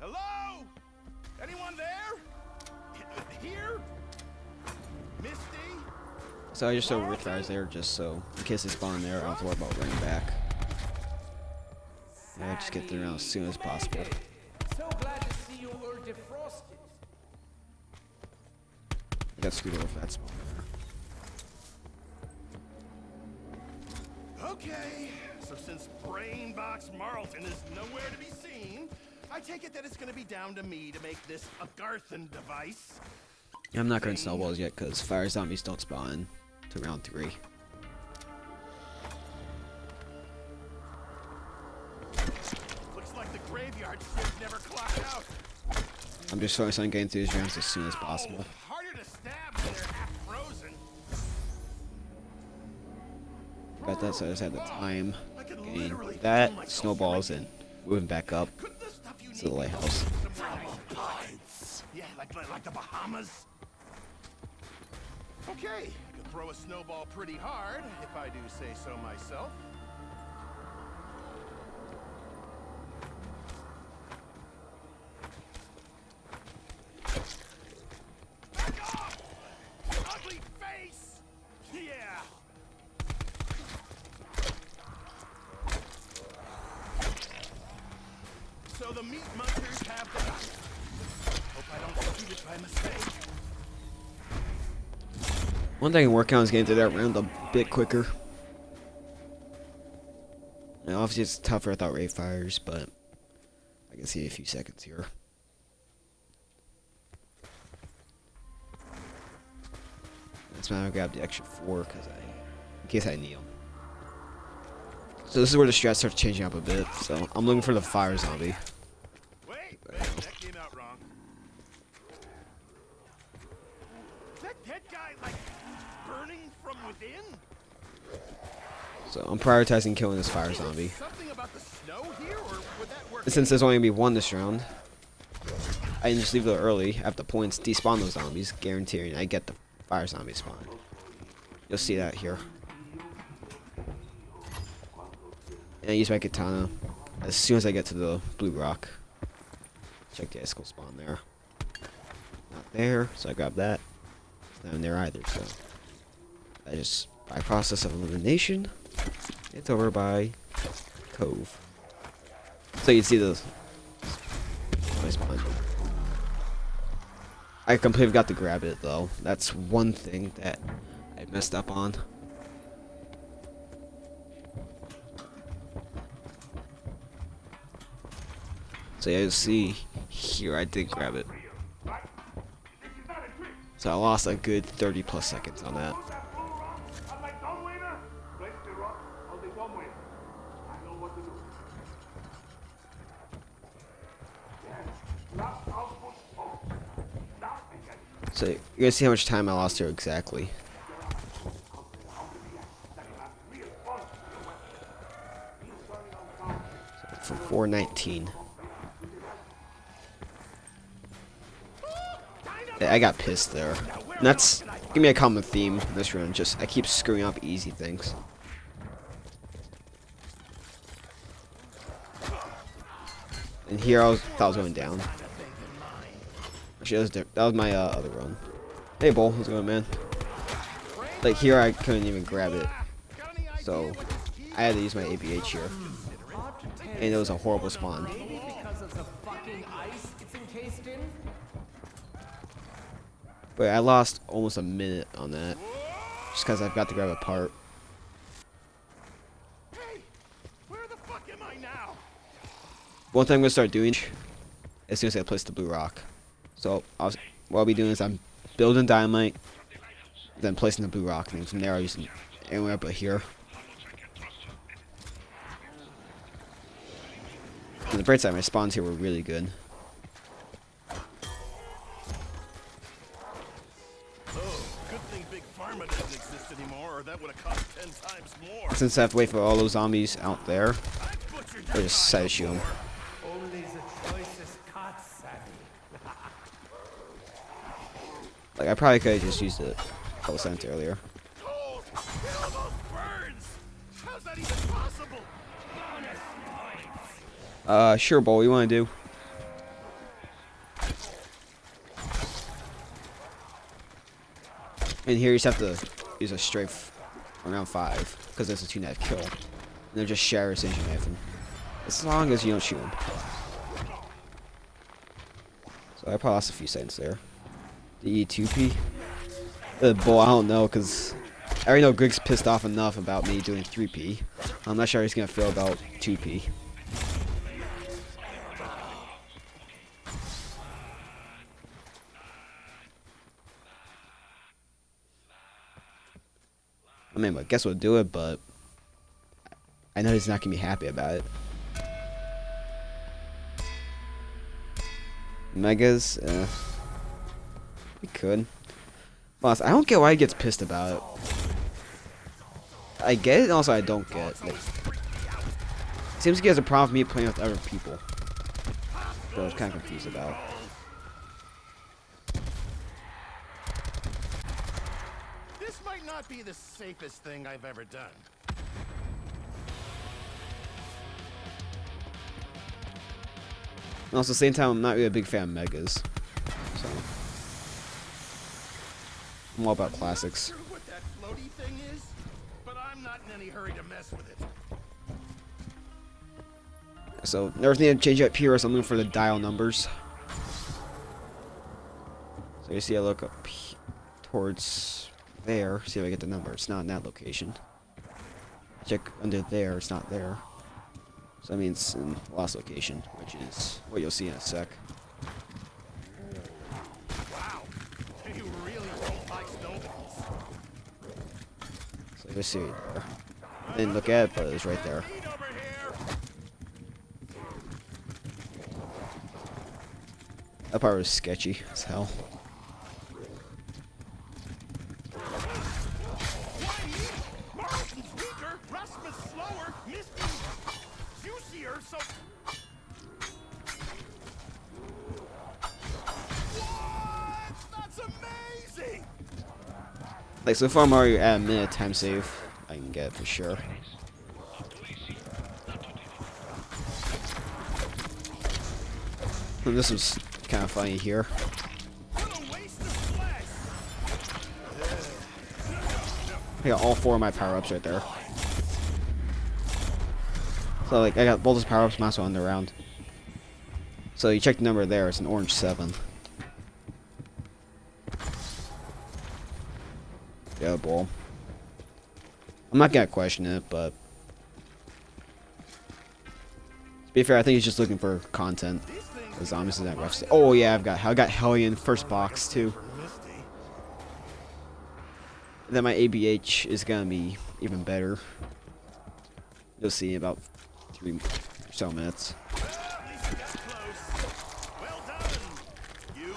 Hello? Anyone there? Here? Misty? So I just throw Rift Fires there just so in case they spawn there, I don't have to worry about running back. Yeah, just get there as soon as possible. So glad to see you all defrosted. I got screwed over for that spawn there. Okay, so since Brainbox Marlton is nowhere to be seen, I take it that it's gonna be down to me to make this a Garthen device. Yeah, I'm not going to snowballs yet because fire zombies don't spawn to round 3. Looks like the graveyard shift never clocked out. I'm just focused on getting through these rounds as soon as possible. Harder to stab when they're half frozen. Got that, so I just had the time getting that, snowballs, and moving back up to the lighthouse. Yeah, like the Bahamas. Okay, could throw a snowball pretty hard, if I do say so myself. Back off! Ugly face! Yeah! So the meat munchers have the... Hope I don't shoot it by mistake. One thing I can work on is getting through that round a bit quicker. And obviously it's tougher without rate fires, but I can see a few seconds here. That's why I grabbed the extra 4 because in case I need them. So this is where the strat starts changing up a bit. So I'm looking for the fire zombie. Wait, that came out wrong. That guy like burning from within? So I'm prioritizing killing this fire zombie. Something about the snow here, or would that work? Since there's only gonna be 1 this round, I can just leave it early. Have the points, despawn those zombies, guaranteeing I get the fire zombie spawn. You'll see that here. And I use my katana as soon as I get to the blue rock. Check the icicle spawn there. Not there, so I grab that. It's not in there either, so I just, by process of elimination, it's over by Cove. So you can see those. Nice spawn. I completely forgot to grab it though. That's one thing that I messed up on. So yeah, you see here I did grab it. So I lost a good 30+ seconds on that. So you guys see how much time I lost here exactly. So for 419. Yeah, I got pissed there. And that's give me a common theme in this run. Just I keep screwing up easy things. And here thought I was going down. Actually, that was my other run. Hey, Bull, how's it going, man? Like here, I couldn't even grab it, so I had to use my ABH here, and it was a horrible spawn. But I lost almost a minute on that, just because I've got to grab a part. Hey, where the fuck am I now? One thing I'm gonna start doing as soon as I place the blue rock. So what I'll be doing is I'm building dynamite, then placing the blue rock, and then from there I'll use it anywhere but here. On the bright side, my spawns here were really good. That would have cost 10 times more. Since I have to wait for all those zombies out there, I just decided to shoot them. Only the choicest cuts, Sammy. Like I probably could have just used it a couple seconds earlier. Cold. It almost burns. How's that even possible? Sure, Bull. What you want to do? And here you just have to use a strafe around 5 because it's a 2-knife kill. And they're just shatter as you knife him. As long as you don't shoot him. So I probably lost a few seconds there. The E2P? Bull, I don't know, because I already know Grig's pissed off enough about me doing 3P. I'm not sure he's going to feel about 2P. I mean, I guess we'll do it, but I know he's not going to be happy about it. Megas, we could. Boss, I don't get why he gets pissed about it. I get it, and also I don't get it. Like, it seems like he has a problem with me playing with other people. So I was kind of confused about it. This might not be the safest thing I've ever done. And also, at the same time, I'm not really a big fan of Megas. So, I'm all about classics. Sure what that floaty thing is, but I'm not in any hurry to mess with it. So, another thing to change up here is I'm looking for the dial numbers. So you see I look up towards there, see if I get the number. It's not in that location. Check under there, it's not there. So that means in the last location, which is what you'll see in a sec. Wow, you really don't like snowballs. So you see it there. I didn't look at it, but it was right there. Speed over here. That part was sketchy as hell. Why me? Marlton's weaker, Rasmus slower, Misty juicier, so... What? That's amazing! Like, so far I'm already at a minute time save. I can get for sure. And this was kind of funny here. What a waste of flesh! I got all 4 of my power-ups right there. So, like, I got both those power-ups, might as well end the round. So, you check the number there, it's an orange 7. Yeah, bull. I'm not gonna question it, but... to be fair, I think he's just looking for content. The zombies in that rough state. Oh yeah, I got Hellion first box too. Then my ABH is gonna be even better. You'll see in about 3 or so minutes. Well, at least you got close. Well done, you.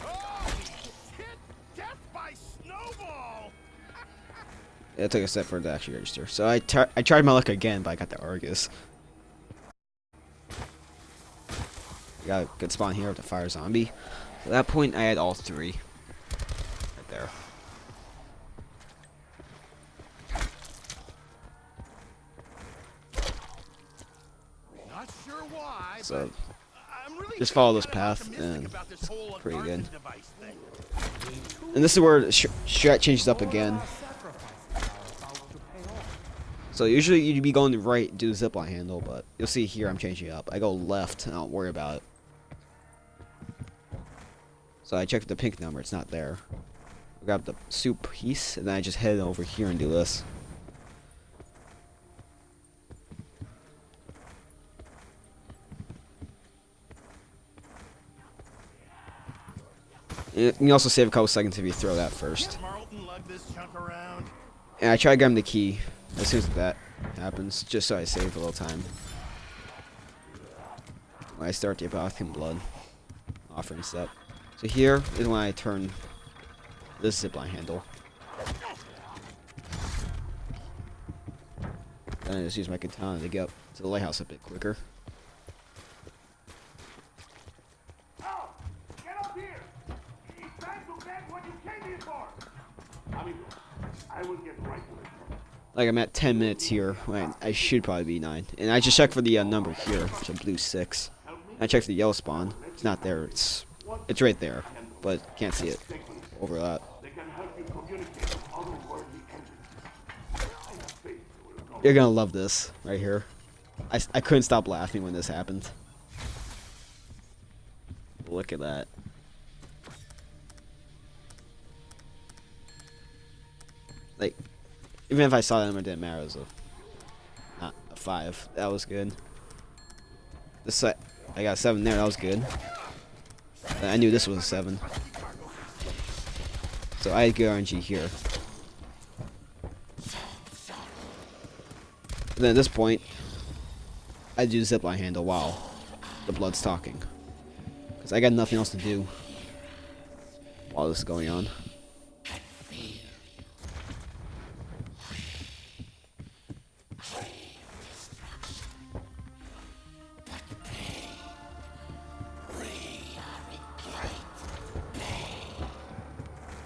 Oh, hit death by snowball! It took a step for it to actually register. So I tried my luck again, but I got the Argus. Got a good spawn here with the fire zombie. At that point, I had all 3. Right there. Not sure why, So, but I'm really just follow this kinda path, optimistic and about this whole pretty garden good. device thing. And this is where the strat changes up again. So usually you'd be going to right, do the zipline handle, but you'll see here I'm changing it up. I go left, and I don't worry about it. So I checked the pink number, it's not there. I grab the soup piece, and then I just head over here and do this. You can also save a couple seconds if you throw that first. Marlton lug this chunk around. And I try to grab him the key as soon as that happens, just so I save a little time. When I start the Apothecary Blood offering step. So here is when I turn this zipline handle. Then I just use my katana to get up to the lighthouse a bit quicker. Oh, get up here! It's time to get what you came here for! I will get right to it. Like I'm at 10 minutes here when I should probably be 9. And I just checked for the number here, which is blue 6. Help me? I checked the yellow spawn. It's not there. It's right there, but can't see it over that. They can help you communicate with otherworldly entities. I have faith it will go. You're gonna love this right here. I couldn't stop laughing when this happened. Look at that. Like, even if I saw that number, it didn't matter. It was not a 5. That was good. I got a 7 there. That was good. I knew this was a 7. So I had good RNG here. And then at this point, I do the zipline handle while the blood's talking. Because I got nothing else to do while this is going on.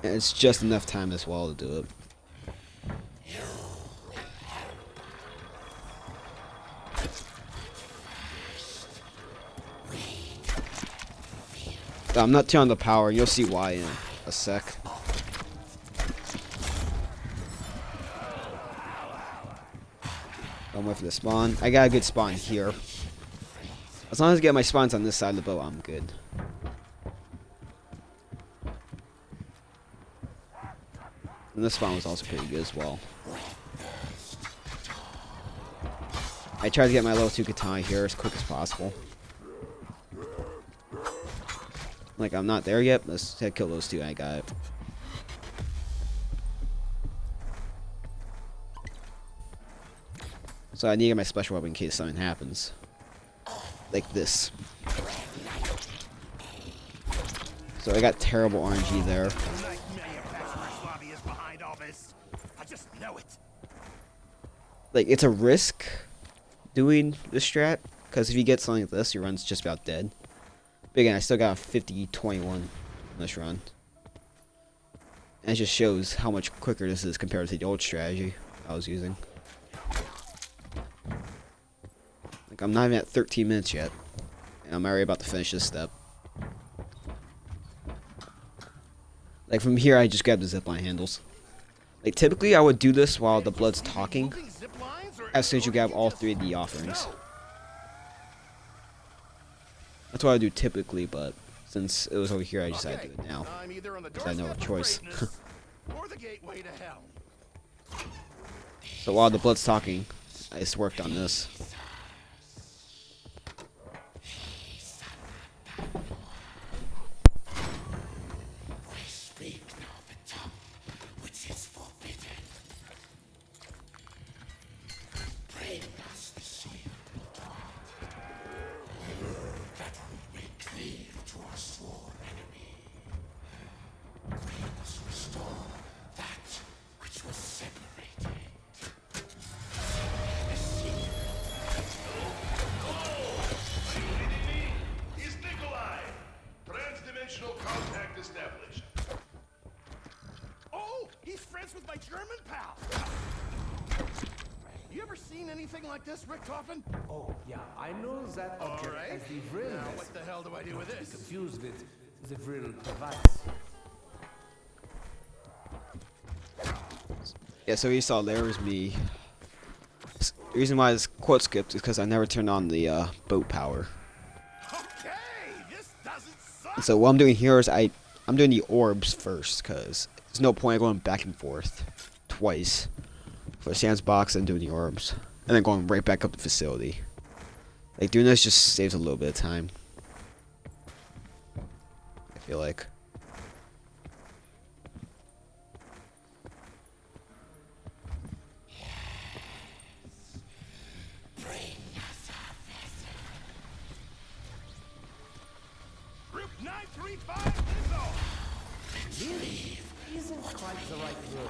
And it's just enough time as well to do it. I'm not too on the power. You'll see why in a sec. I'm waiting for the spawn. I got a good spawn here. As long as I get my spawns on this side of the boat, I'm good. And this spawn was also pretty good as well. I tried to get my level 2 katana here as quick as possible. Like, I'm not there yet. Let's kill those 2. I got it. So I need to get my special weapon in case something happens. Like this. So I got terrible RNG there. Like, it's a risk doing this strat, because if you get something like this, your run's just about dead. But again, I still got a 50-21 on this run. And it just shows how much quicker this is compared to the old strategy I was using. Like, I'm not even at 13 minutes yet. And I'm already about to finish this step. Like, from here, I just grab the zipline handles. Like, typically, I would do this while the blood's talking, as soon as you grab all 3 of the offerings. That's what I do typically, but since it was over here, I decided to do it now. Because I had no choice. So while the blood's talking, I just worked on this. With my German pal. You ever seen anything like this, Rick Toten? Oh, yeah, I know that object as the vril. Now what the hell do I do with this? Confused with the vril device. Yeah, so you saw there was me. The reason why this quote skipped is because I never turned on the boat power. Okay, this doesn't suck. So what I'm doing here is I'm doing the orbs first, because there's no point in going back and forth twice for Sam's box and doing the orbs, and then going right back up the facility. Like, doing this just saves a little bit of time, I feel like. Group 935 is off. Really? Isn't quite the right word.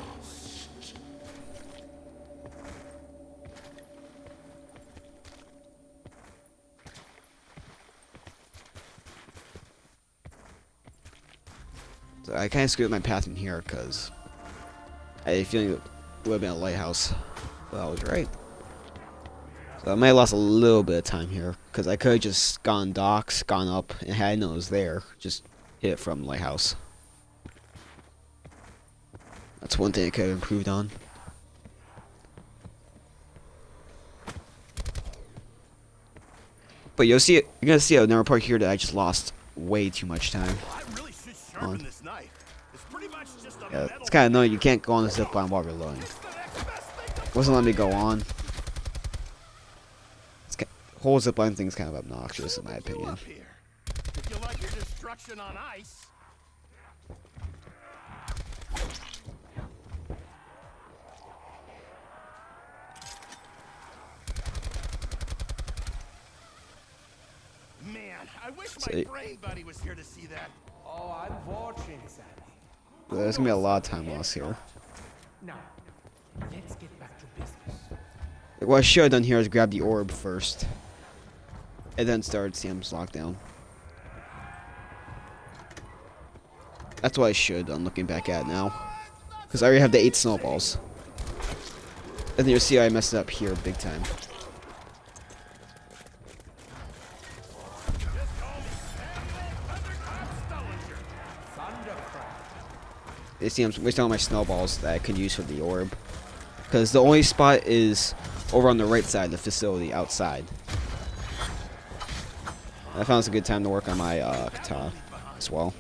So I kind of screwed up my path in here because I had a feeling it would have been a lighthouse, but I was right. So I might have lost a little bit of time here, because I could have just gone docks, gone up, and had I known it was there, just hit it from the lighthouse. That's one thing I could have improved on. But you'll see it. You're gonna see another part here that I just lost way too much time. I really should sharpen this knife. It's pretty much just a Yeah, metal it's kind of annoying. You can't go on the zip line while reloading. It's the next best thing to Wasn't letting me go on. Whole zip line thing is kind of obnoxious in my you opinion. up here. If you like your destruction on ice. Man, I wish my See. brain buddy was here to see that. Oh, I'm watching, Sammy. There's gonna be a lot of time lost here. Now, let's get back to business. What I should have done here is grab the orb first, and then start Sam's lockdown. That's what I should have done looking back at it now, because I already have the 8 snowballs. And then you'll see I messed up here big time. You see, I'm wasting all my snowballs that I could use for the orb. Because the only spot is over on the right side of the facility, outside. I found it's a good time to work on my katana as well.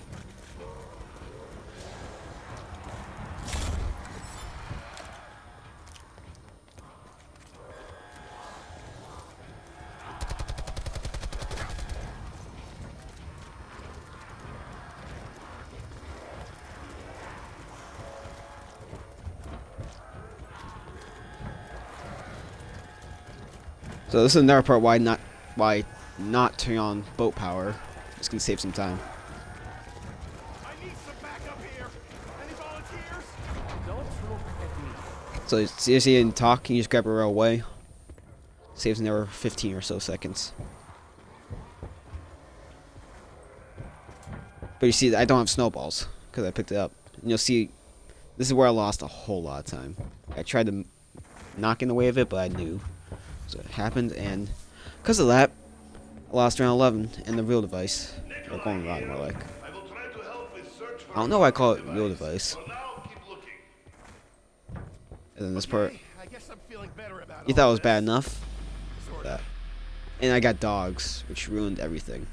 So this is another part why not turn on boat power. Just gonna save some time. I need some backup here. Any volunteers? Don't look at me. So you see in talk, you just grab a rail away. Saves another 15 or so seconds. But you see, I don't have snowballs because I picked it up. And you'll see, this is where I lost a whole lot of time. I tried to knock in the way of it, but I knew. So it happened, and because of that, I lost round 11 and the real device. Or going around more like. I will try to help with search for I don't know why I call it real device. For now, keep looking. And then this part, I guess I'm feeling better about you thought it was bad enough? Sort That. And I got dogs, which ruined everything.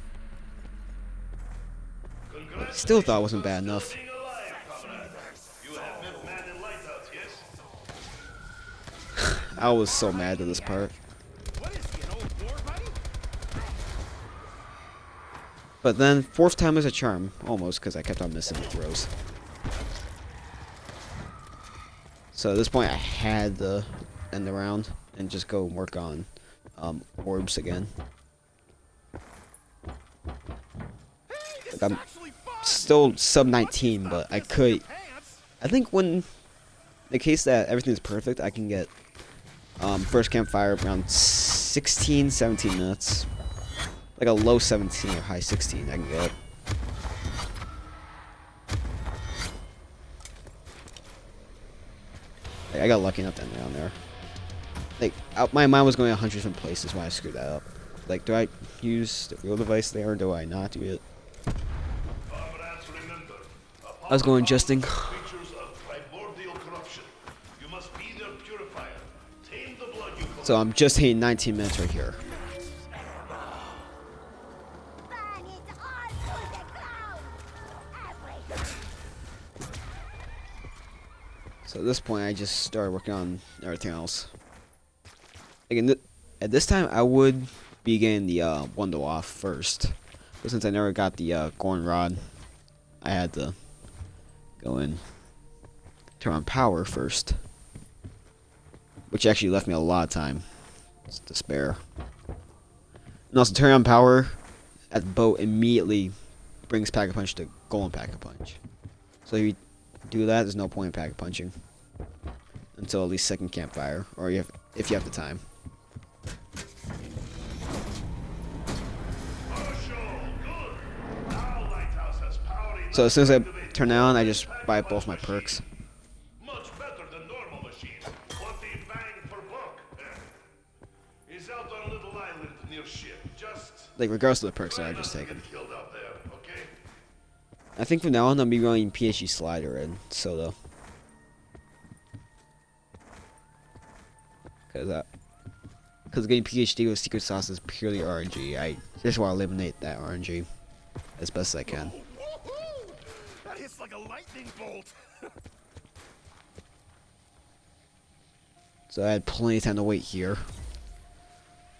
Still thought it wasn't bad enough. Being alive, comrade. You have met man in lighthouse, yes? I was so mad at this part. What is he, an old war buddy? But then, 4th time is a charm, almost, because I kept on missing the throws. So at this point, I had to end the round and just go work on orbs again. Like, I'm still sub 19, but I could. I think when, in the case that everything's perfect, I can get first campfire around 16, 17 minutes. Like a low 17 or high 16 I can get. Like, I got lucky enough to end around there. Like, my mind was going 100 different places when I screwed that up. Like, do I use the real device there or do I not do it? Comrades, remember, I was going justing. creatures of primordial corruption. You must be their purifier. Tame the blood you So I'm just hitting 19 minutes right here. Bang it all to the ground! Everything! So at this point, I just started working on everything else. Again, at this time, I would be getting the Wando off first. But since I never got the Gorn Rod, I had to go in, turn on power first. Which actually left me a lot of time to spare. And also, turn on power at the boat immediately brings Pack-a-Punch to Golden Pack-a-Punch. So if you do that, there's no point in Pack-a-Punching until at least 2nd campfire, or if you have the time. So as soon as I turn it on, I just buy both my perks. much better than normal machine. 20 bang per buck. Is out near ship. Just Like, regardless of the perks that I just taken. get killed out there, okay? I think from now on, I'll be running PhD Slider in solo. Because getting PhD with Secret Sauce is purely RNG. I just want to eliminate that RNG as best as I can. Woohoo! That hits like a lightning bolt. So I had plenty of time to wait here.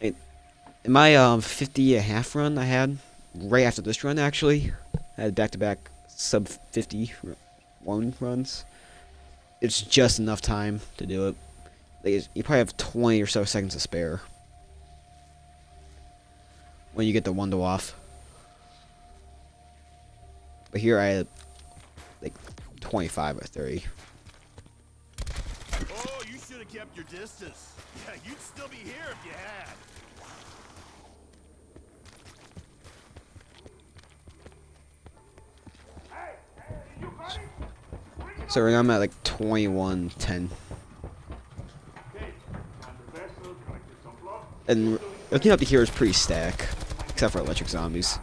In my 50 and a half run I had, right after this run actually, I had back-to-back sub 51 runs. It's just enough time to do it. Like, you probably have 20 or so seconds to spare when you get the window off. But here I had like 25 or 30. Oh, you should have kept your distance. Yeah, you'd still be here if you had. You got it? Bring it So right now I'm at like 21:10. Okay. And the vessel collected some blood. And everything up to here is pretty static, except for electric zombies.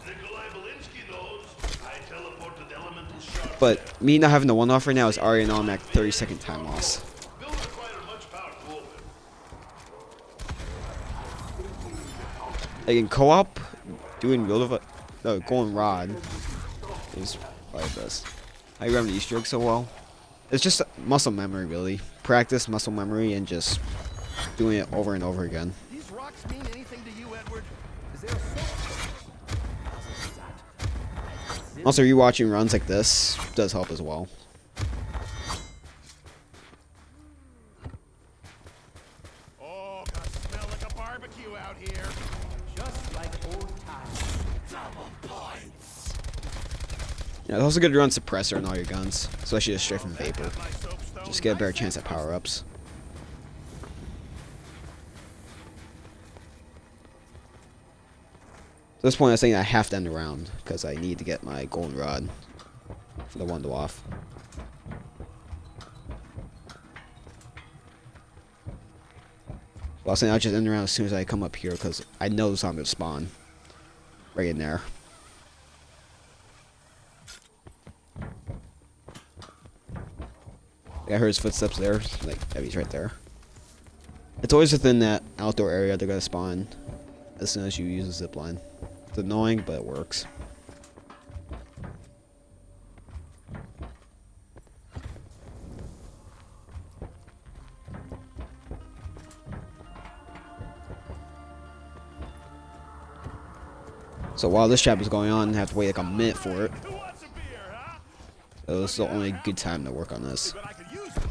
Nikolai Belinsky knows I teleported elemental shards. But me not having the one off right now is already an automatic 30-second time loss. Will require much power to open. Like in co-op, doing going rod is probably the best. I remember the Easter egg so well. It's just muscle memory, really. Practice, muscle memory, and just doing it over and over again. These rocks mean anything to you, Edward? Is there a source? Also, rewatching runs like this does help as well. Oh, gotta smell like a barbecue out here. Just like old times. Yeah, it's also good to run suppressor in all your guns, especially just straight from vapor. My soapstone. Just get a better chance at power-ups. At this point, I was saying I have to end the round because I need to get my golden rod for the window off. Well, I was saying I'll just end the round as soon as I come up here because I know the zombie will spawn right in there. I heard his footsteps there. Like, yeah, he's right there. It's always within that outdoor area they're gonna spawn as soon as you use a zip line. It's annoying, but it works. So while this chapter's going on, I have to wait like a minute for it. Who wants a beer, huh? So this is the only good time to work on this. But I could use one.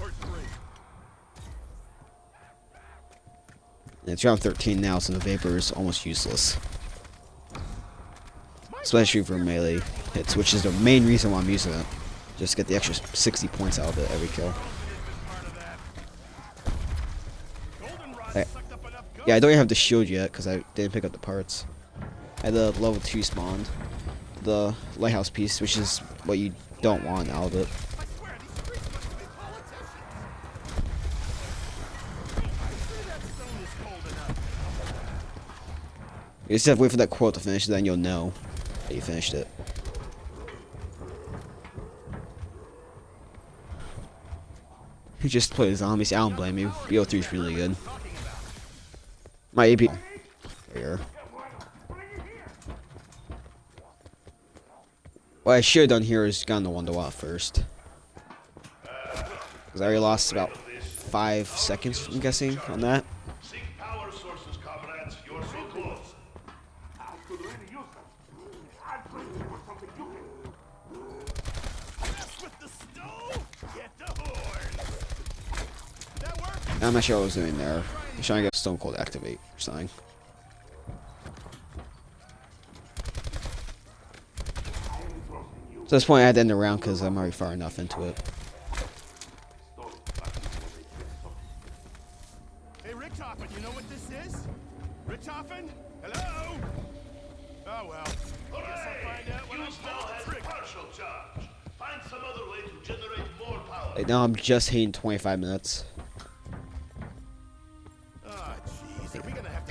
Or three. And it's round 13 now, so the vapor is almost useless. Especially for melee hits, which is the main reason why I'm using it. Just get the extra 60 points out of it every kill. Yeah, I don't even have the shield yet, because I didn't pick up the parts. I had the level 2 spawned. The lighthouse piece, which is what you don't want out of it. I swear, these streets must be politicians. I see that stone is cold enough. You just have to wait for that quote to finish, then you'll know that you finished it. You just play the zombies, I don't blame you. BO3 is really good. My AP... Here. What I should have done here is gotten the window off first. Because I already lost about 5 seconds, I'm guessing, on that. Seek power sources, comrades. You're so close. I could really use them. I'd put it for something you can. Mess with the stove, get the horns. That worked. I'm not sure what I was doing there. I'm trying to get Stone Cold activate or something. So at this point I had to end the round because I'm already far enough into it. Hey, Richthofen, you know what this is? Richthofen? Hello? Oh, well. I guess I'll find out when I Fuse pull now the has trigger. partial charge. Find some other way to generate more power. Right now I'm just hitting 25 minutes.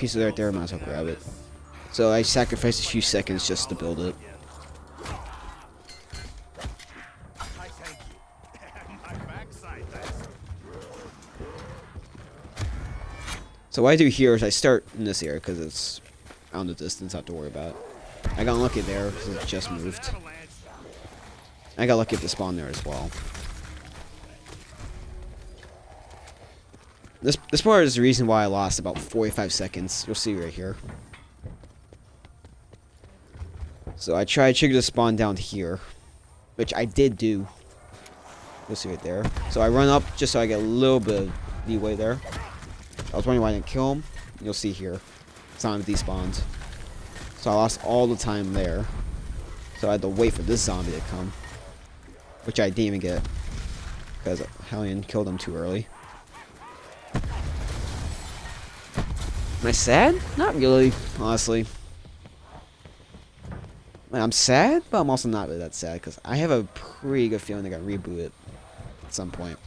piece right there, might as well grab it. So I sacrificed a few seconds just to build it. I thank you. My backside, thanks. So what I do here is I start in this area because it's out in the distance, I have to worry about it. I got lucky there because it just moved. I got lucky at the spawn there as well. This part is the reason why I lost about 45 seconds. You'll see right here. So I tried to trigger the spawn down here, which I did do. You'll see right there. So I run up just so I get a little bit of leeway there. I was wondering why I didn't kill him. You'll see here. Zombie despawned. So I lost all the time there. So I had to wait for this zombie to come. Which I didn't even get. Because Hellion killed him too early. Am I sad? Not really, honestly. I'm sad, but I'm also not really that sad. Because I have a pretty good feeling they got rebooted at some point.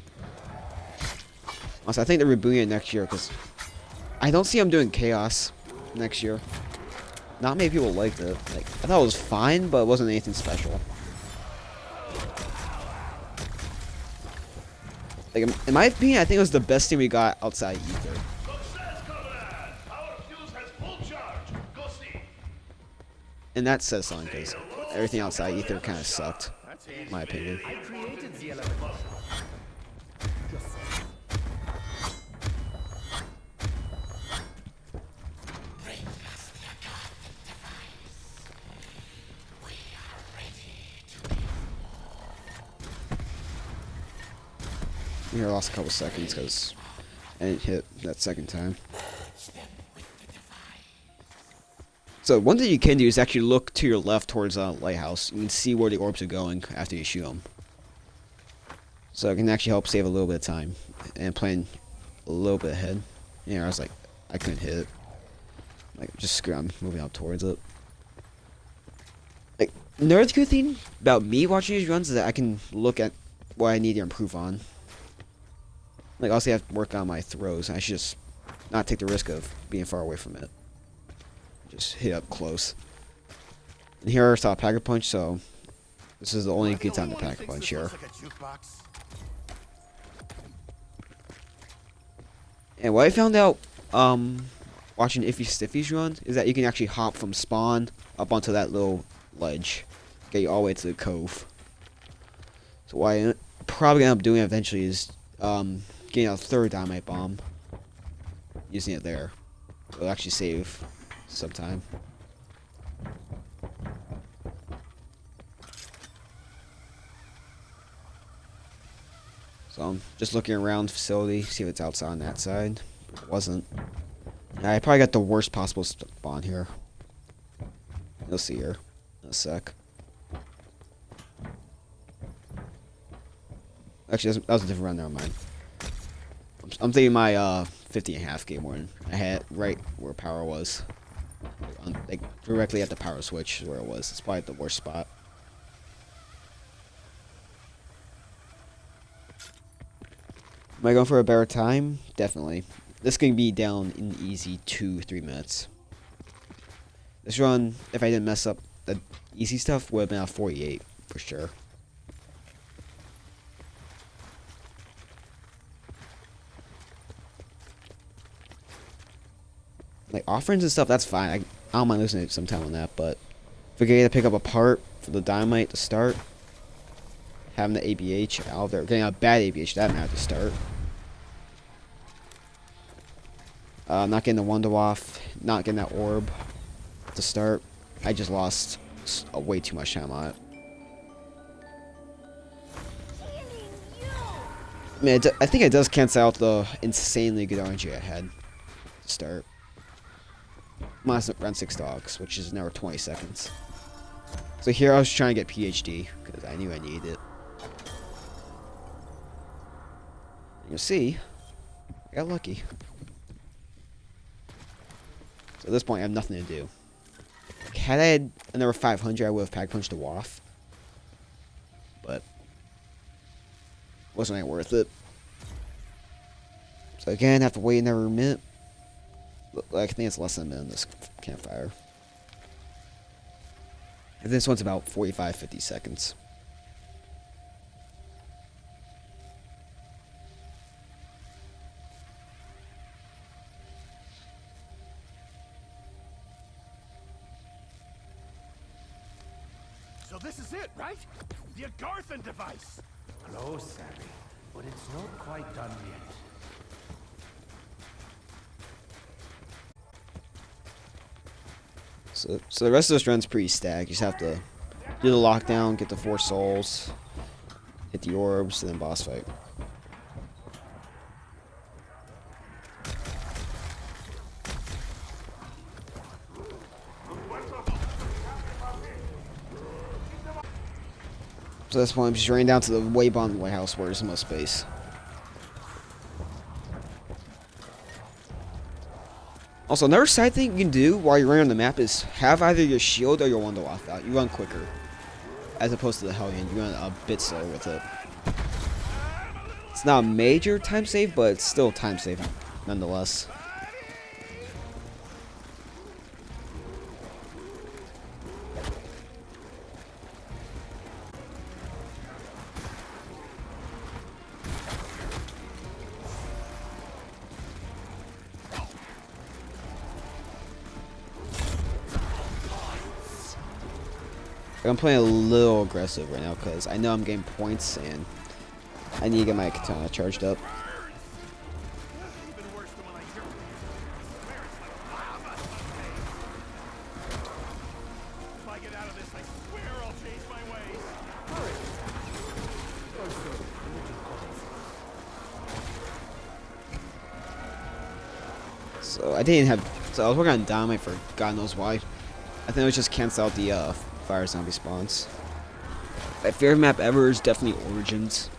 Also, I think they're rebooting it next year because I don't see them doing Chaos next year. Not many people liked it. Like, I thought it was fine, but it wasn't anything special. Like, in my opinion, I think it was the best thing we got outside Ether. Success, comrade! Our fuse has full charge. Go see. And that says something because everything outside Ether kind of sucked, in my opinion. I created the element. Just so. Here, I lost a couple seconds because I didn't hit that second time. So one thing you can do is actually look to your left towards the lighthouse. You can see where the orbs are going after you shoot them. So it can actually help save a little bit of time and plan a little bit ahead. Yeah, I was like, I couldn't hit it. Like, just screw it, I'm moving up towards it. Like, another good thing about me watching these runs is that I can look at what I need to improve on. Like, also, I have to work on my throws. I should just not take the risk of being far away from it. Just hit up close. And here I saw a Pack a Punch, so this is the only good time to Pack a Punch here. And what I found out, watching Iffy Stiffy's run, is that you can actually hop from spawn up onto that little ledge. Get you all the way to the cove. So what I probably end up doing eventually is, getting a third dynamite bomb, using it there. It'll actually save some time. So I'm just looking around the facility, see if it's outside on that side. It wasn't. I probably got the worst possible spawn here. You'll see here in a sec. Actually, that was a different run, never mind. I'm thinking my 50.5 game one. I had right where power was. Like directly at the power switch is where it was. It's probably the worst spot. Am I going for a better time? Definitely. This can be down in easy 2-3 minutes. This run, if I didn't mess up the easy stuff, would have been a 48 for sure. Like, offerings and stuff, that's fine. I don't mind losing some time on that, but if we get to pick up a part for the dynamite to start, having the ABH out there, getting a bad ABH, that matters to start. Not getting the Wonder Waff, not getting that orb to start. I just lost way too much time on it. I mean, I think it does cancel out the insanely good RNG I had to start. Minus around 6 dogs, which is now 20 seconds. So here I was trying to get PhD, because I knew I needed it. And you'll see, I got lucky. So at this point, I have nothing to do. Like, had I had another 500, I would have Pack Punched the Waff. But wasn't worth it. So again, I have to wait another minute. I think it's less than a minute in this campfire. And this one's about 45-50 seconds. So this is it, right? The Agarthan device. Close, Sammy, but it's not quite done yet. So the rest of this run's pretty stacked. You just have to do the lockdown, get the 4 souls, hit the orbs, and then boss fight. So that's why I'm just running down to the way beyond the White House where there's the most space. Also, another side thing you can do while you're running on the map is have either your shield or your Wonder Waff out. You run quicker. As opposed to the Hellion, you run a bit slower with it. It's not a major time save, but it's still time save nonetheless. I'm playing a little aggressive right now because I know I'm getting points and I need to get my katana charged up. Even worse than when I hear it. I swear it's like lava someday. If I get out of this, I swear I'll change my ways. So I didn't have. So I was working on Dynamite for God knows why. I think it was just cancel out the fire zombie spawns. My favorite map ever is definitely Origins.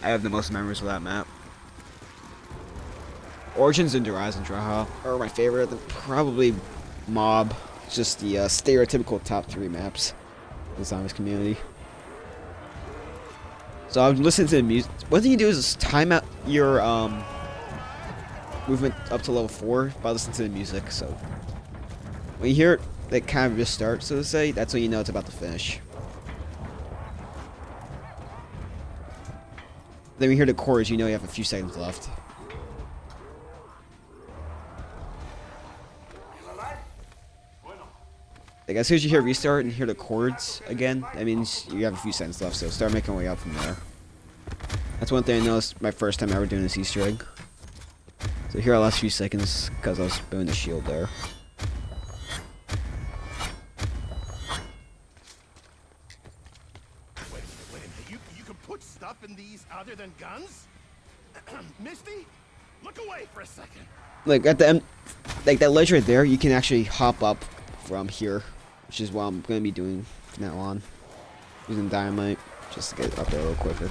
I have the most memories of that map. Origins and Rise and Draha are my favorite. They're probably Mob. It's just the stereotypical top 3 maps in the zombies community. So I'm listening to the music. One thing you do is time out your movement up to level 4 by listening to the music. So when you hear it, that kind of just starts, so to say, that's when you know it's about to finish. Then when you hear the chorus, you know you have a few seconds left. Like as soon as you hear restart and hear the chords again, that means you have a few seconds left, so start making your way up from there. That's one thing I noticed my first time ever doing this Easter egg. So here are the last few seconds, because I was doing the shield there. Wait a minute. You can put stuff in these other than guns? Misty, look away for a second. Like at the end, like that ledge right there, you can actually hop up from here, which is what I'm going to be doing from now on. Using dynamite, just to get up there a little quicker.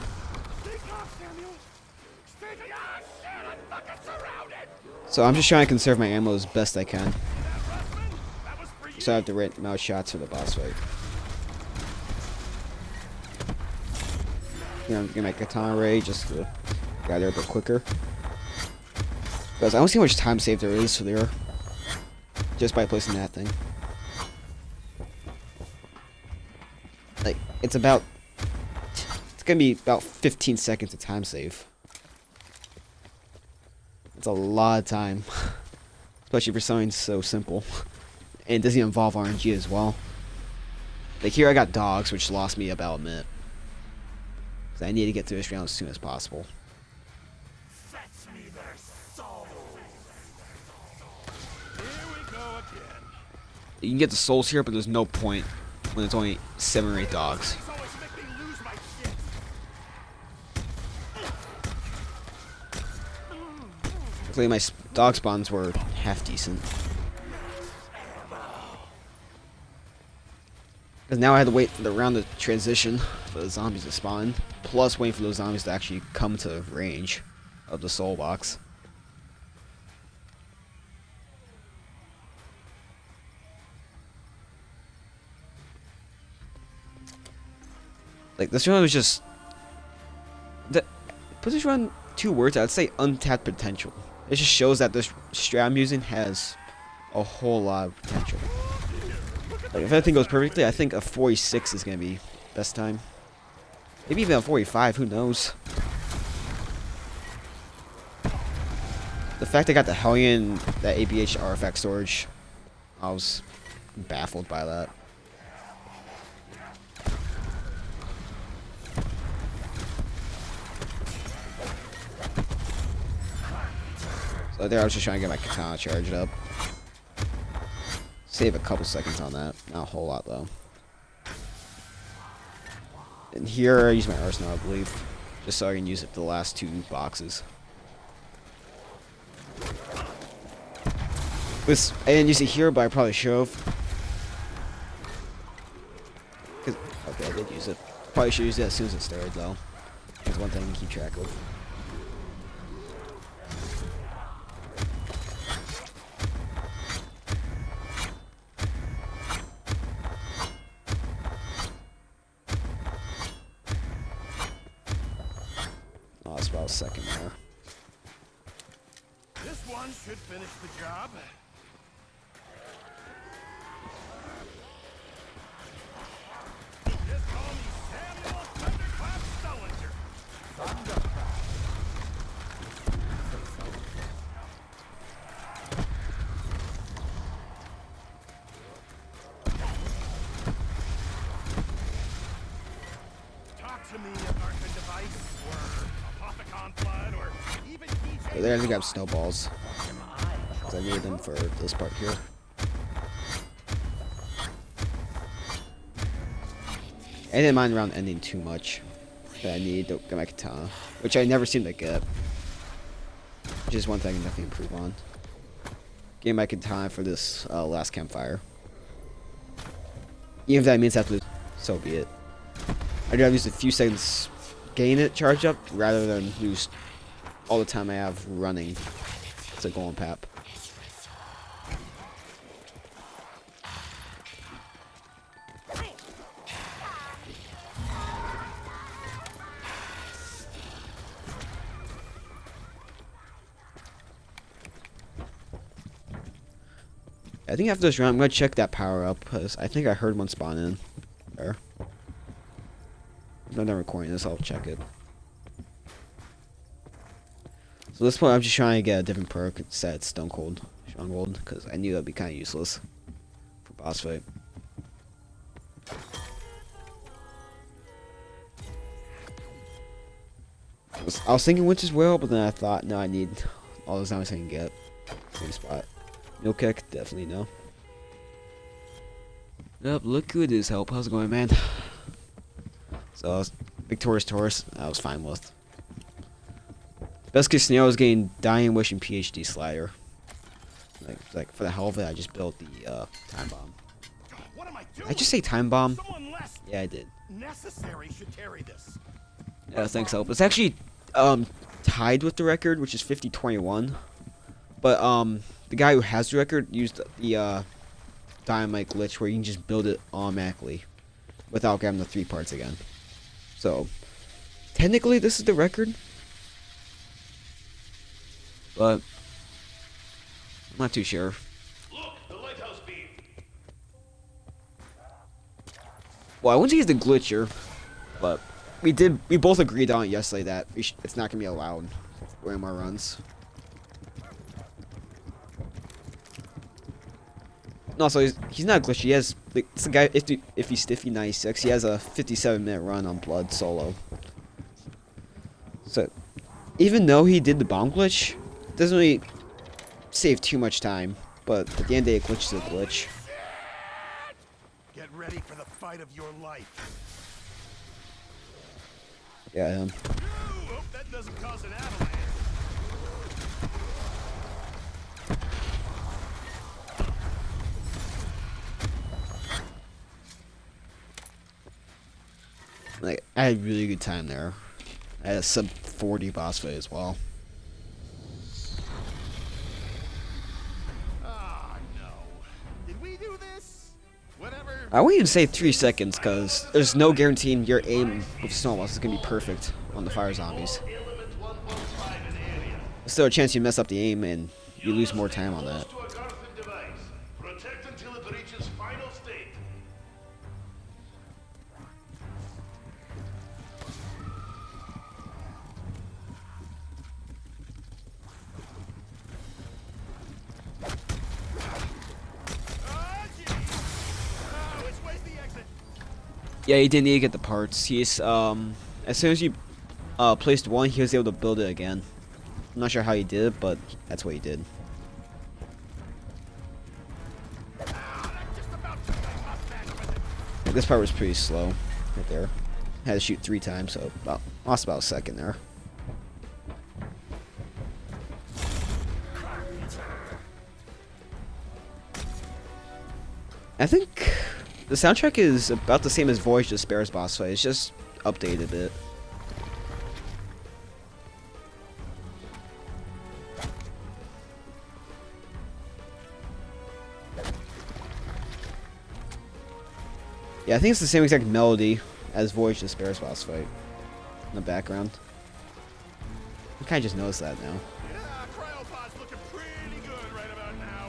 So I'm just trying to conserve my ammo as best I can. So I have the right amount of shots for the boss fight. You know, get my katana ready just to get there a bit quicker. Because I don't see how much time save there is for there. Just by placing that thing. Like, it's gonna be about 15 seconds of time save. It's a lot of time. Especially for something so simple. And it doesn't involve RNG as well. Like here I got dogs, which lost me about a minute. So I need to get through this round as soon as possible. Fetch me their souls. Here we go again. You can get the souls here, but there's no point when it's only 7 or 8 dogs. These always make me lose my shit. Luckily my dog spawns were half decent. Because now I had to wait for the round to transition for the zombies to spawn, plus waiting for those zombies to actually come to range of the soul box. Like this run was just put this run 2 words, I'd say untapped potential. It just shows that this strat I'm using has a whole lot of potential. Like, if everything goes perfectly, I think a 46 is going to be best time. Maybe even a 45, who knows? The fact I got the Hellion, that ABH artifact storage, I was baffled by that. So there I was just trying to get my katana charged up. Save a couple seconds on that. Not a whole lot though. And here I use my arsenal, I believe. Just so I can use it for the last 2 boxes. This, I didn't use it here, but I probably should have. Okay, I did use it. Probably should use it as soon as it started though. That's one thing to keep track of. Oh, that's about a second there. This one should finish the job. Just call me Samuel Thunderclap Sullinger. Talk to me, a Garfin device, or a Popicon flood, or even So there I grab snowballs. Cause I need them for this part here. I didn't mind around ending too much. But I need to get my katana, which I never seem to get. Which is one thing I can definitely improve on. Getting my katana for this last campfire. Even if that means I have to, so be it. I'd rather use a few seconds gain it charged up rather than lose all the time I have running. It's a golden pap. I think after this round, I'm gonna check that power up because I think I heard one spawn in there. If I'm done recording this, I'll check it. So at this point, I'm just trying to get a different perk set at Stone Cold Stronghold because I knew that'd be kind of useless for boss fight. I was thinking Witch as well, but then I thought, no, I need all those diamonds I can get. Same spot. No kick, definitely no. Yep, look who it is, help. How's it going, man? So, I was Victorious Taurus, I was fine with. Best case scenario was getting Dying Wish and PhD Slider. Like for the hell of it, I just built the Time Bomb. What am I doing? Did I just say Time Bomb? Someone less Yeah, I did. necessary should carry this. Yeah, thanks, help. It's actually tied with the record, which is 50-21. But the guy who has the record used the dynamite glitch where you can just build it automatically without grabbing the 3 parts again. So technically this is the record, but I'm not too sure. Look, the lighthouse beam. Well, I wouldn't say he's the glitcher, but we both agreed on it yesterday that it's not gonna be allowed during our runs. And also, he's not glitchy. He has, like, it's a guy, if he's Stiffy 96, he has a 57-minute run on Blood solo. So, even though he did the bomb glitch, it doesn't really save too much time. But at the end of the day, a glitch is a glitch. Get ready for the fight of your life. Yeah, Ooh, hope that doesn't cause an avalanche. like, I had a really good time there. I had a sub 40 boss fight as well. Ah, no. Did we do this? Whatever. I won't even say 3 seconds, because there's no guaranteeing your aim with snowballs is going to be perfect on the fire zombies. Element 1.5 in area. There's still a chance you mess up the aim and you lose more time on that. To a Garthan device. Yeah, he didn't need to get the parts. He's as soon as you placed one, he was able to build it again. I'm not sure how he did it, but that's what he did. This part was pretty slow, right there. Had to shoot 3 times, so lost about a second there. I think the soundtrack is about the same as Voyage to Despaire's boss fight. It's just updated a bit. Yeah, I think it's the same exact melody as Voyage to Despaire's boss fight in the background. I kind of just noticed that now. Yeah, Cryopod's looking pretty good right about now.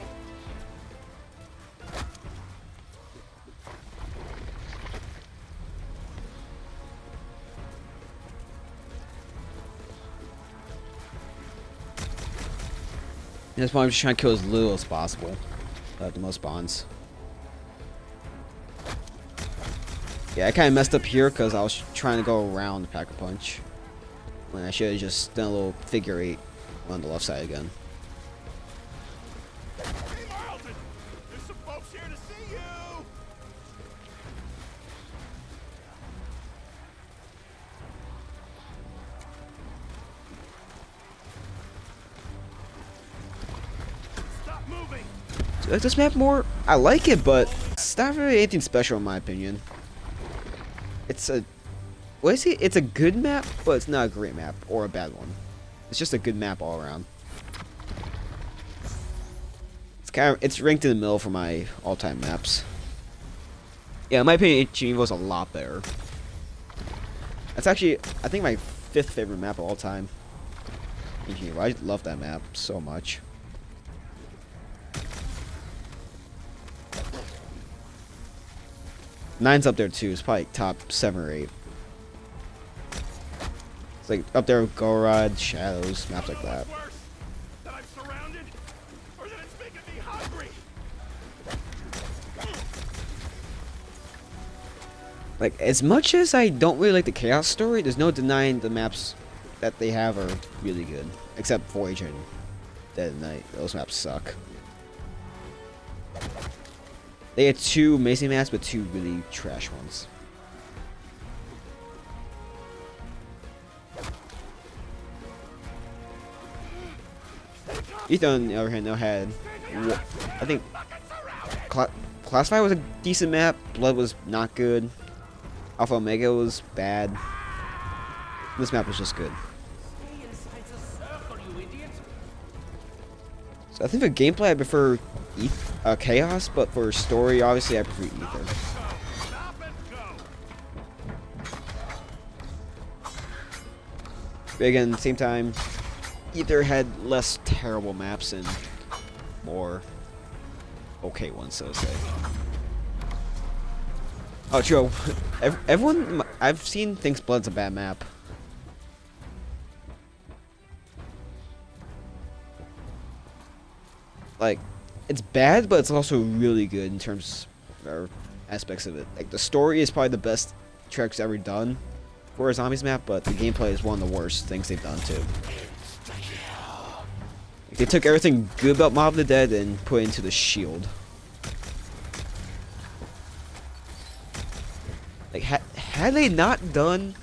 At this point, I'm just trying to kill as little as possible. The most bonds. Yeah, I kind of messed up here because I was trying to go around the Pack-a-Punch. When I should have just done a little figure 8 on the left side again. Hey, Marlton! There's some folks here to see you! Stop moving! So this map more, I like it, but it's not really anything special in my opinion. It's a, what is it? It's a good map, but it's not a great map or a bad one. It's just a good map all around. It's ranked in the middle for my all-time maps. Yeah, in my opinion, Geneva's a lot better. That's actually, I think, my 5th favorite map of all time. In Geneva. I love that map so much. Nine's up there too. It's probably top 7 or 8. It's like up there with Gorod, Shadows, maps like that. Worse, that I'm surrounded, or that it's making me hungry. Like, as much as I don't really like the Chaos story, there's no denying the maps that they have are really good. Except Voyage and Dead of Night. Those maps suck. They had 2 amazing maps, but 2 really trash ones. Ethan, on the other hand, had, I think, Classified was a decent map. Blood was not good. Alpha Omega was bad. This map was just good. Stay inside the circle, you idiot! So I think for gameplay, I prefer Chaos, but for story, obviously, I prefer Ether. Stop and go! But again, at the same time, Ether had less terrible maps and more okay ones, so to say. Oh, true. Everyone I've seen thinks Blood's a bad map. Like, it's bad, but it's also really good in terms of aspects of it. Like, the story is probably the best Trek's ever done for a zombies map, but the gameplay is one of the worst things they've done too. Like, they took everything good about Mob of the Dead and put it into the Shield. Like, had they not done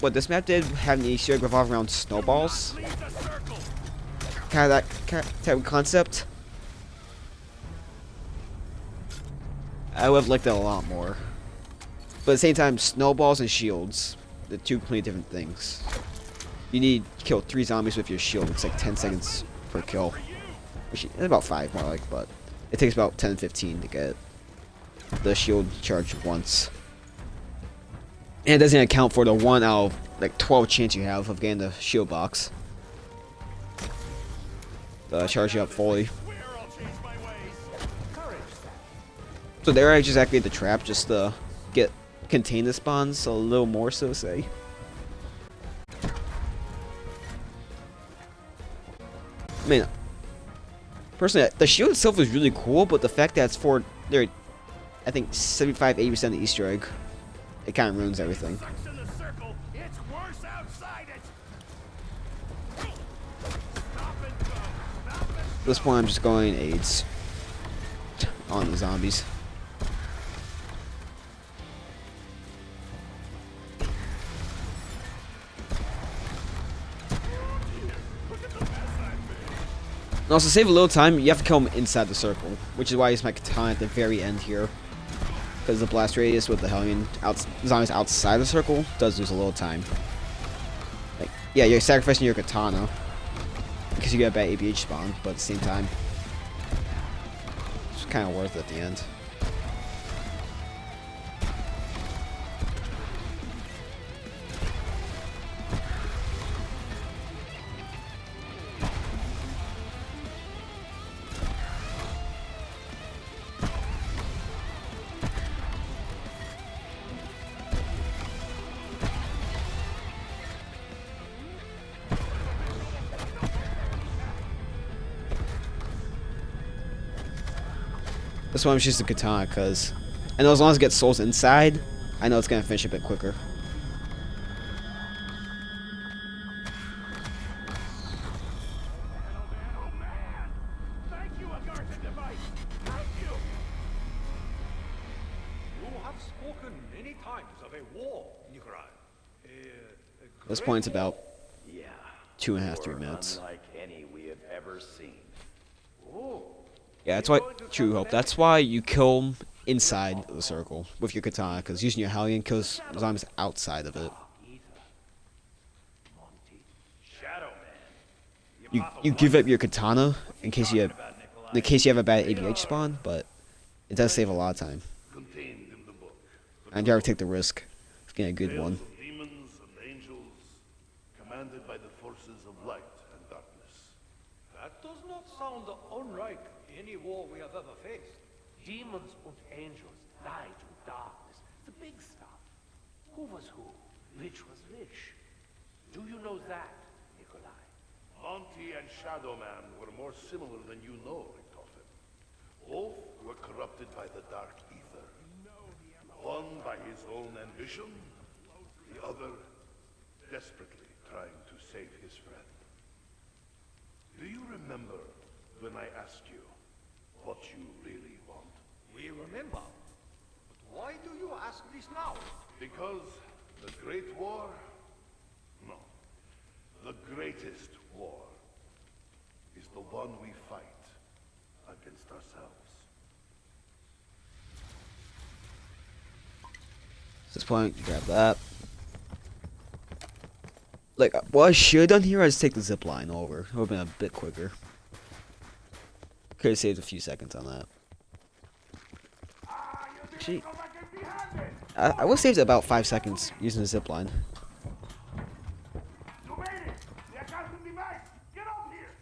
what this map did, having the Easter egg revolve around snowballs, kind of that type of concept, I would have liked that a lot more. But at the same time, snowballs and shields, the 2 completely different things. You need to kill 3 zombies with your shield. It's like 10 seconds per kill. Which is about 5 more like, but it takes about 10 to 15 to get the shield charged once. And it doesn't account for the 1 out of like 12 chance you have of getting the shield box. Charge you up fully. So there I just activate the trap just to contain the spawns a little more, so to say. I mean, personally, the shield itself is really cool, but the fact that it's for I think 75-80% of the Easter egg. It kind of ruins everything. Sucks in the circle. It's worse outside it. Stop and go. Stop and At this point, I'm just going AIDS on the zombies. And also, save a little time, you have to kill him inside the circle, which is why I use my katana at the very end here. Because the blast radius with the Hellion zombies outside the circle does lose a little time. Like, yeah, you're sacrificing your katana because you get a bad ABH spawn, but at the same time, it's kind of worth it at the end. That's why I'm just using the katana, because I know as long as it gets souls inside, I know it's going to finish a bit quicker. thank you, Agartha device. Thank you. You have spoken many times of a war, Nikolai. At this point, it's about 2.5, 3 minutes. Unlike any we have ever seen. Yeah, that's why, True Hope, that's why you kill them inside the circle with your katana, because using your Hellion kills zombies outside of it. Shadow Man. You give up your katana in case you have a bad ABH spawn, but it does save a lot of time. Contained in the book. And you ever take the risk of getting a good one. Tales of demons and angels, commanded by the forces of light and darkness. That does not sound unlike any war we have ever faced. Demons and angels, light and darkness, the big stuff. Who was who? Which was which? Do you know that, Nikolai? Monty and Shadow Man were more similar than you know, Toten. Both were corrupted by the dark ether. One by his own ambition, the other desperately trying to save his friend. Do you remember when I asked you what you really want? We remember. But why do you ask this now? Because the Great War? No. The greatest war is the one we fight against ourselves. At this point, grab that. Like, what I should have done here, I just take the zip line over. It would have been a bit quicker. Could have saved a few seconds on that. Actually, I would have saved about 5 seconds using the zip line. You made it! The Agarthan device! Get up here!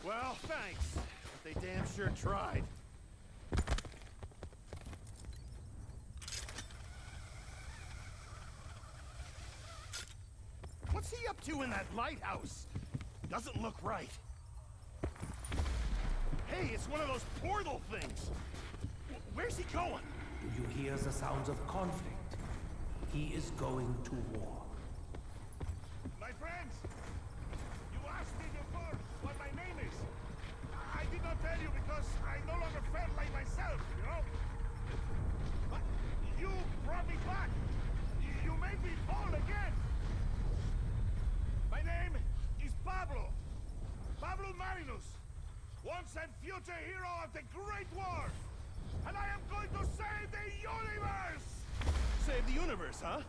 Well, thanks. They damn sure tried. What's he up to in that lighthouse? Doesn't look right. Hey, it's one of those portal things. Where's he going? Do you hear the sounds of conflict? He is going to war. My friends! You asked me before what my name is. I did not tell you because I no longer felt like myself, you know? But you brought me back. You made me whole again. My name is Pablo. Pablo Marinus. Once and future hero of the Great War. And I am going to save the universe! Save the universe, huh?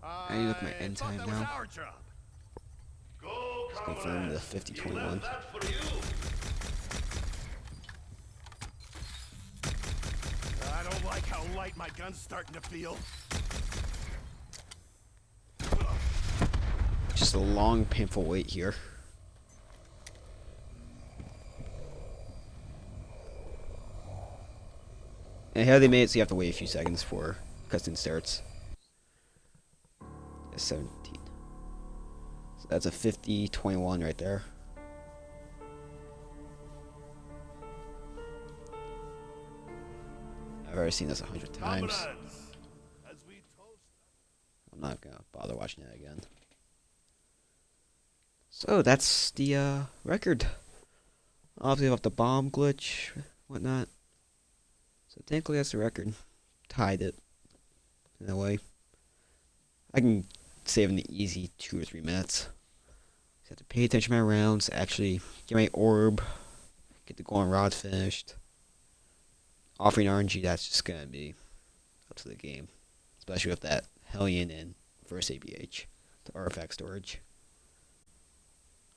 I need to look at my end thought time that was now. our job. Go, Confirm the comrades. You 50-21. left that for you. I don't like how light my gun's starting to feel. Just a long, painful wait here. And here they made it so you have to wait a few seconds before cutscene starts. 17. So that's a 50-21 right there. already seen this 100 times. Comrades, as we toast. I'm not gonna bother watching that again. So that's the record. Obviously off the bomb glitch, whatnot. So thankfully that's the record. Tied it. In a way. I can save in the easy 2 or 3 minutes. Just have to pay attention to my rounds, actually get my orb, get the golden rod finished. Offering RNG, that's just gonna be up to the game. Especially with that Hellion and first ABH, the artifact storage.